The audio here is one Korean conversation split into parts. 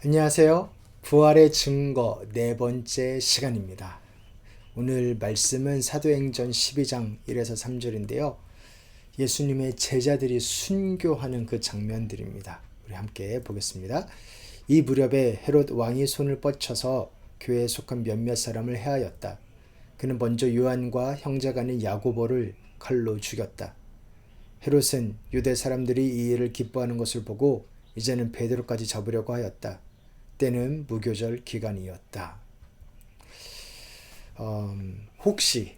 안녕하세요. 부활의 증거 네 번째 시간입니다. 오늘 말씀은 사도행전 12장 1에서 3절인데요. 예수님의 제자들이 순교하는 그 장면들입니다. 우리 함께 보겠습니다. 이 무렵에 헤롯 왕이 손을 뻗쳐서 교회에 속한 몇몇 사람을 해하였다. 그는 먼저 요한과 형제간인 야고보를 칼로 죽였다. 헤롯은 유대 사람들이 이 일을 기뻐하는 것을 보고 이제는 베드로까지 잡으려고 하였다. 때는 무교절 기간이었다. 혹시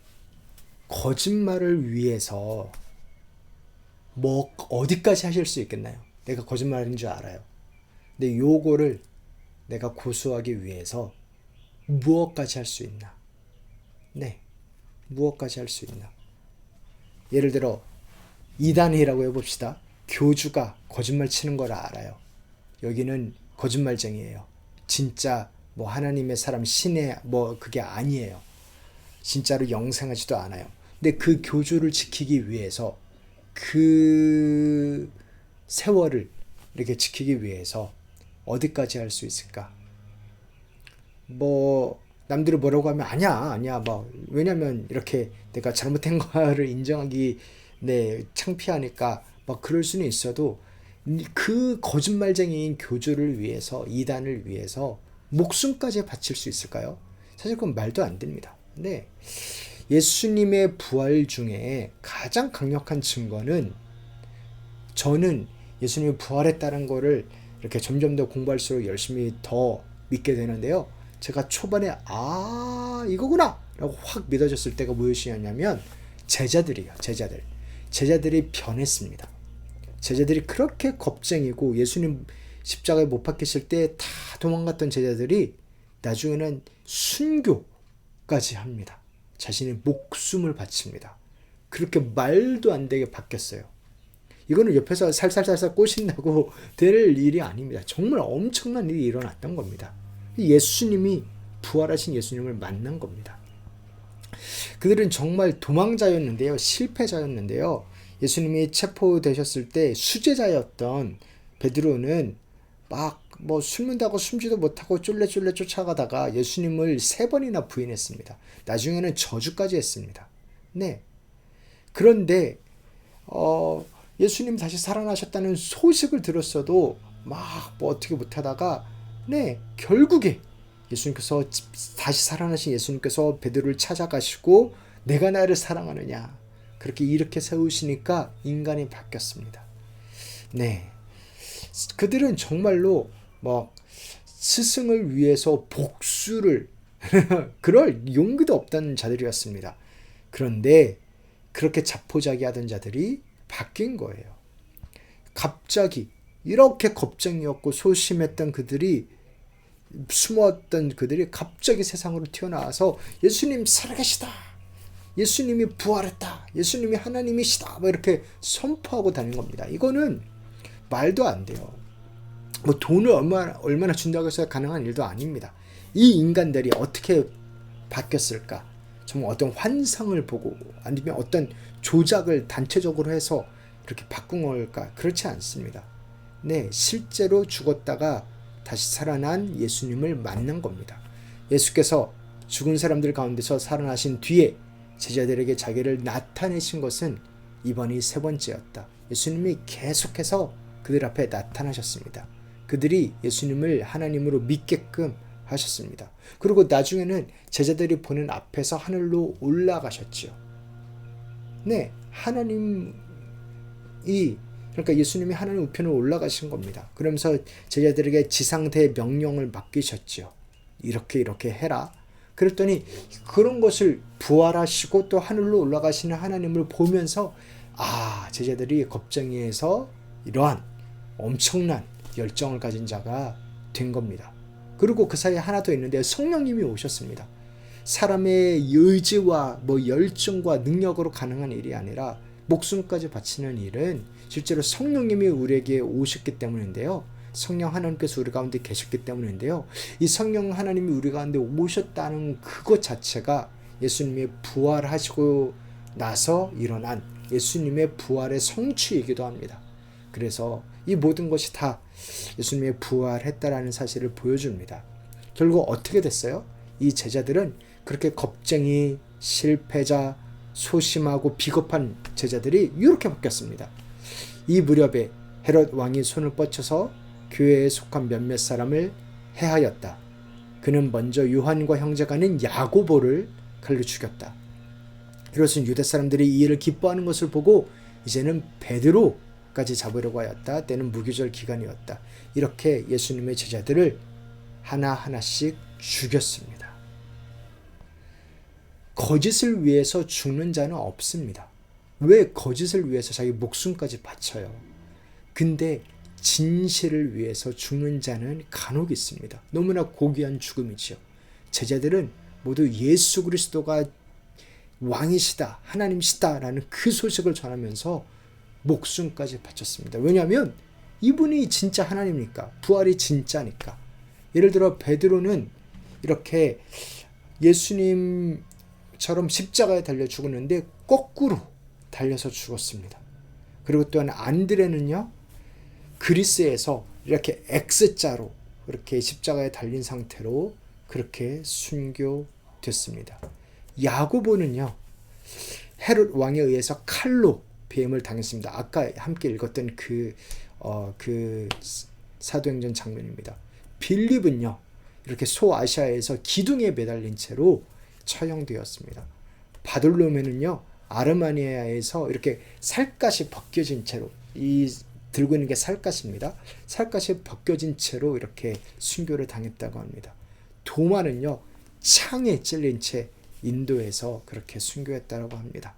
거짓말을 위해서 어디까지 하실 수 있겠나요? 내가 거짓말인 줄 알아요. 근데 요거를 내가 고수하기 위해서 무엇까지 할 수 있나? 네, 무엇까지 할 수 있나? 예를 들어 이단이라고 해봅시다. 교주가 거짓말 치는 걸 알아요. 여기는 거짓말쟁이에요. 진짜 하나님의 사람 신의 그게 아니에요. 진짜로 영생하지도 않아요. 근데 그 교주를 지키기 위해서 그 세월을 이렇게 지키기 위해서 어디까지 할 수 있을까? 남들이 뭐라고 하면 아니야 왜냐면 이렇게 내가 잘못된 거를 인정하기 창피하니까 그럴 수는 있어도 그 거짓말쟁이인 교주를 위해서 이단을 위해서 목숨까지 바칠 수 있을까요? 사실 그건 말도 안 됩니다. 근데 예수님의 부활 중에 가장 강력한 증거는 저는 예수님이 부활했다는 거를 이렇게 점점 더 공부할수록 열심히 더 믿게 되는데요. 제가 초반에 이거구나 라고 확 믿어졌을 때가 무엇이었냐면 제자들이 변했습니다. 제자들이 그렇게 겁쟁이고 예수님 십자가에 못 박히실 때 다 도망갔던 제자들이 나중에는 순교까지 합니다. 자신의 목숨을 바칩니다. 그렇게 말도 안 되게 바뀌었어요. 이거는 옆에서 살살살살 꼬신다고 될 일이 아닙니다. 정말 엄청난 일이 일어났던 겁니다. 예수님이 부활하신 예수님을 만난 겁니다. 그들은 정말 도망자였는데요. 실패자였는데요. 예수님이 체포되셨을 때 수제자였던 베드로는 숨는다고 숨지도 못하고 쫄래쫄래 쫓아가다가 예수님을 3번이나 부인했습니다. 나중에는 저주까지 했습니다. 네. 그런데 예수님 다시 살아나셨다는 소식을 들었어도 어떻게 못하다가 결국에 예수님께서 다시 살아나신 예수님께서 베드로를 찾아가시고 내가 나를 사랑하느냐 그렇게 이렇게 세우시니까 인간이 바뀌었습니다. 네. 그들은 정말로 스승을 위해서 복수를 그럴 용기도 없다는 자들이었습니다. 그런데 그렇게 자포자기하던 자들이 바뀐 거예요. 갑자기 이렇게 겁쟁이였고 소심했던 그들이 숨었던 그들이 갑자기 세상으로 튀어나와서 예수님 살아계시다. 예수님이 부활했다. 예수님이 하나님이시다. 이렇게 선포하고 다니는 겁니다. 이거는 말도 안 돼요. 돈을 얼마나 준다고 해서 가능한 일도 아닙니다. 이 인간들이 어떻게 바뀌었을까? 정말 어떤 환상을 보고 아니면 어떤 조작을 단체적으로 해서 이렇게 바꾼 걸까? 그렇지 않습니다. 네, 실제로 죽었다가 다시 살아난 예수님을 만난 겁니다. 예수께서 죽은 사람들 가운데서 살아나신 뒤에 제자들에게 자기를 나타내신 것은 이번이 3번째였다. 예수님이 계속해서 그들 앞에 나타나셨습니다. 그들이 예수님을 하나님으로 믿게끔 하셨습니다. 그리고 나중에는 제자들이 보는 앞에서 하늘로 올라가셨지요. 네, 그러니까 예수님이 하나님 우편으로 올라가신 겁니다. 그러면서 제자들에게 지상대 명령을 맡기셨지요. 이렇게 해라. 그랬더니 그런 것을 부활하시고 또 하늘로 올라가시는 하나님을 보면서 제자들이 겁쟁이에서 이러한 엄청난 열정을 가진 자가 된 겁니다. 그리고 그 사이에 하나 더 있는데 성령님이 오셨습니다. 사람의 의지와 열정과 능력으로 가능한 일이 아니라 목숨까지 바치는 일은 실제로 성령님이 우리에게 오셨기 때문인데요. 성령 하나님께서 우리 가운데 계셨기 때문인데요. 이 성령 하나님이 우리 가운데 오셨다는 그것 자체가 예수님이 부활하시고 나서 일어난 예수님의 부활의 성취이기도 합니다. 그래서 이 모든 것이 다 예수님의 부활했다라는 사실을 보여줍니다. 결국 어떻게 됐어요? 이 제자들은 그렇게 겁쟁이, 실패자, 소심하고 비겁한 제자들이 이렇게 바뀌었습니다. 이 무렵에 헤롯 왕이 손을 뻗쳐서 교회에 속한 몇몇 사람을 해하였다. 그는 먼저 요한과 형제가는 야고보를 칼로 죽였다. 헤롯은 유대 사람들이 이 일을 기뻐하는 것을 보고 이제는 베드로까지 잡으려고 하였다. 때는 무교절 기간이었다. 이렇게 예수님의 제자들을 하나하나씩 죽였습니다. 거짓을 위해서 죽는 자는 없습니다. 왜 거짓을 위해서 자기 목숨까지 바쳐요? 근데 진실을 위해서 죽는 자는 간혹 있습니다. 너무나 고귀한 죽음이지요. 제자들은 모두 예수 그리스도가 왕이시다, 하나님이시다 라는 그 소식을 전하면서 목숨까지 바쳤습니다. 왜냐하면 이분이 진짜 하나님이니까, 부활이 진짜니까. 예를 들어 베드로는 이렇게 예수님처럼 십자가에 달려 죽었는데 거꾸로 달려서 죽었습니다. 그리고 또한 안드레는요, 그리스에서 이렇게 X자로 이렇게 십자가에 달린 상태로 그렇게 순교됐습니다. 야고보는요, 헤롯 왕에 의해서 칼로 배임을 당했습니다. 아까 함께 읽었던 그 사도행전 장면입니다. 빌립은요, 이렇게 소아시아에서 기둥에 매달린 채로 처형되었습니다. 바돌로메는요, 아르마니아에서 이렇게 살갗이 벗겨진 채로, 이 들고 있는 게 살갗입니다. 살갗이 벗겨진 채로 이렇게 순교를 당했다고 합니다. 도마는요, 창에 찔린 채 인도에서 그렇게 순교했다고 합니다.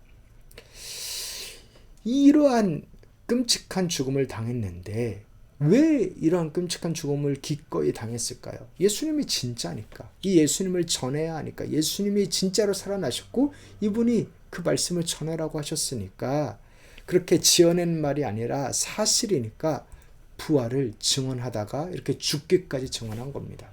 이러한 끔찍한 죽음을 당했는데 왜 이러한 끔찍한 죽음을 기꺼이 당했을까요? 예수님이 진짜니까. 이 예수님을 전해야 하니까. 예수님이 진짜로 살아나셨고 이분이 그 말씀을 전하라고 하셨으니까, 그렇게 지어낸 말이 아니라 사실이니까 부활을 증언하다가 이렇게 죽기까지 증언한 겁니다.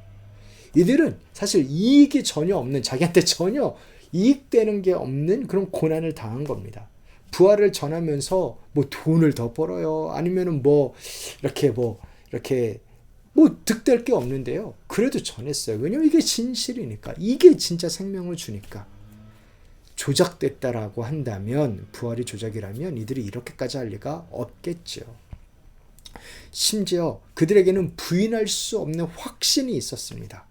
이들은 사실 이익이 전혀 없는, 자기한테 전혀 이익되는 게 없는 그런 고난을 당한 겁니다. 부활을 전하면서 뭐 돈을 더 벌어요. 아니면은 이렇게 득될 게 없는데요. 그래도 전했어요. 왜냐면 이게 진실이니까. 이게 진짜 생명을 주니까. 조작됐다라고 한다면, 부활이 조작이라면 이들이 이렇게까지 할 리가 없겠죠. 심지어 그들에게는 부인할 수 없는 확신이 있었습니다.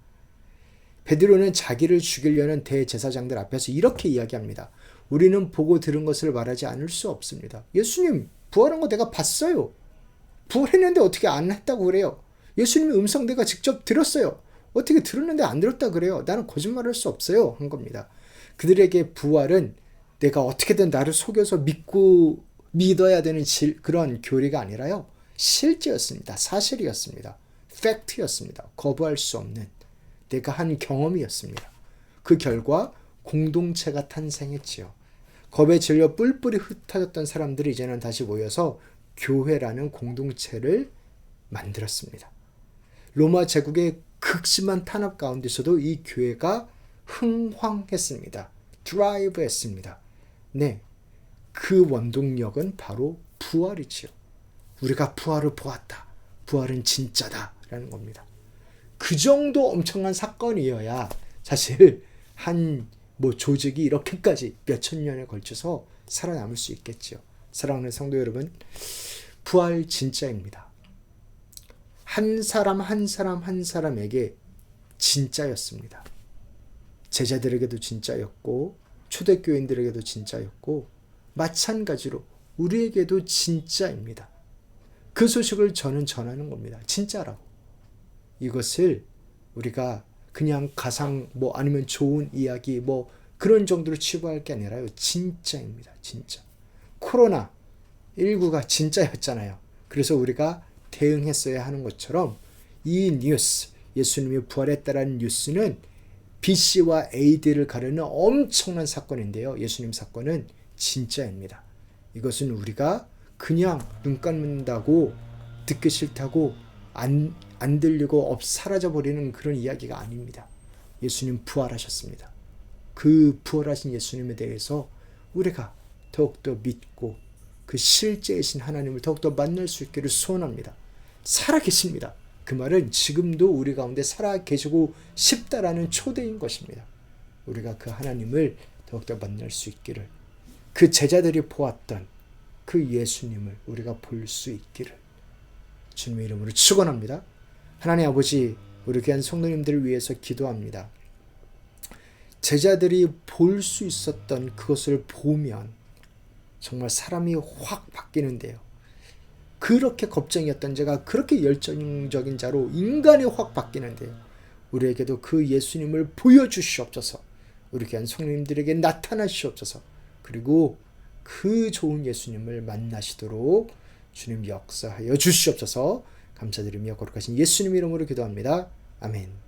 베드로는 자기를 죽이려는 대제사장들 앞에서 이렇게 이야기합니다. 우리는 보고 들은 것을 말하지 않을 수 없습니다. 예수님 부활한 거 내가 봤어요. 부활했는데 어떻게 안 했다고 그래요? 예수님의 음성 내가 직접 들었어요. 어떻게 들었는데 안 들었다 그래요? 나는 거짓말할 수 없어요. 한 겁니다. 그들에게 부활은 내가 어떻게든 나를 속여서 믿어야 되는 그런 교리가 아니라요, 실제였습니다. 사실이었습니다. 팩트였습니다. 거부할 수 없는 내가 한 경험이었습니다. 그 결과 공동체가 탄생했지요. 겁에 질려 뿔뿔이 흩어졌던 사람들이 이제는 다시 모여서 교회라는 공동체를 만들었습니다. 로마 제국의 극심한 탄압 가운데서도 이 교회가 흥황했습니다. 드라이브했습니다. 네, 그 원동력은 바로 부활이지요. 우리가 부활을 보았다. 부활은 진짜다. 라는 겁니다. 그 정도 엄청난 사건이어야 사실 조직이 이렇게까지 몇천 년에 걸쳐서 살아남을 수 있겠죠. 사랑하는 성도 여러분, 부활 진짜입니다. 한 사람 한 사람에게 진짜였습니다. 제자들에게도 진짜였고 초대교인들에게도 진짜였고 마찬가지로 우리에게도 진짜입니다. 그 소식을 저는 전하는 겁니다. 진짜라고. 이것을 우리가 그냥 가상 아니면 좋은 이야기 그런 정도로 치부할 게 아니라요. 진짜입니다. 진짜. 코로나19가 진짜였잖아요. 그래서 우리가 대응했어야 하는 것처럼 이 뉴스, 예수님이 부활했다라는 뉴스는 BC와 AD를 가르는 엄청난 사건인데요. 예수님 사건은 진짜입니다. 이것은 우리가 그냥 눈 감는다고 듣기 싫다고 안 들리고 사라져버리는 그런 이야기가 아닙니다. 예수님 부활하셨습니다. 그 부활하신 예수님에 대해서 우리가 더욱더 믿고 그 실제이신 하나님을 더욱더 만날 수 있기를 소원합니다. 살아계십니다. 그 말은 지금도 우리 가운데 살아계시고 싶다라는 초대인 것입니다. 우리가 그 하나님을 더욱더 만날 수 있기를, 그 제자들이 보았던 그 예수님을 우리가 볼 수 있기를 주님의 이름으로 축원합니다. 하나님 아버지, 우리 귀한 성도님들을 위해서 기도합니다. 제자들이 볼 수 있었던 그것을 보면 정말 사람이 확 바뀌는데요. 그렇게 겁쟁이였던 자가 그렇게 열정적인 자로 인간이 확 바뀌는데요. 우리에게도 그 예수님을 보여주시옵소서. 우리 귀한 성도님들에게 나타나시옵소서. 그리고 그 좋은 예수님을 만나시도록 주님 역사하여 주시옵소서. 감사드리며 거룩하신 예수님 이름으로 기도합니다. 아멘.